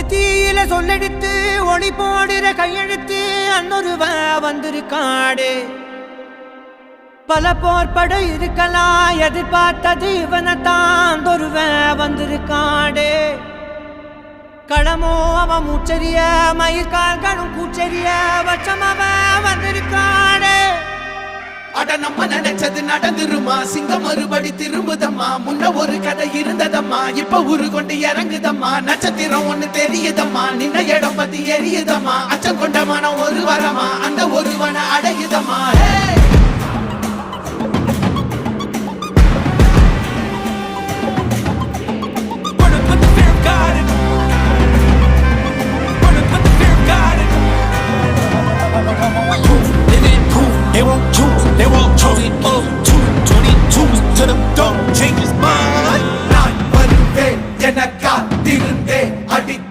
தீயில சொல்லெடுத்து ஒளி போடுற கையெழுத்து அன்னொருவன் வந்திருக்காடு. பல போர்பட இருக்கலாம் எதிர்பார்த்தது இவனைத்தான் ஒருவன் வந்திருக்காடு. களமோ அவன் மூச்சரிய மயிர்கால்களும் கூச்சரிய வச்சம் அவன் வந்திருக்காடு. அட நம்ம நினைச்சது நடந்துருமா, சிங்கம் மறுபடி திரும்புதம்மா. முன்ன ஒரு கதை இருந்ததம்மா, இப்ப ஊரு கொண்டு இறங்குதம்மா. நட்சத்திரம் ஒண்ணு தெரியுதம்மா, நின்ன இடம் பத்தி எரியுதம்மா. அச்சம் கொண்ட மனம் ஒரு வரமா, அந்த ஒருவனை அடையுதம்மா.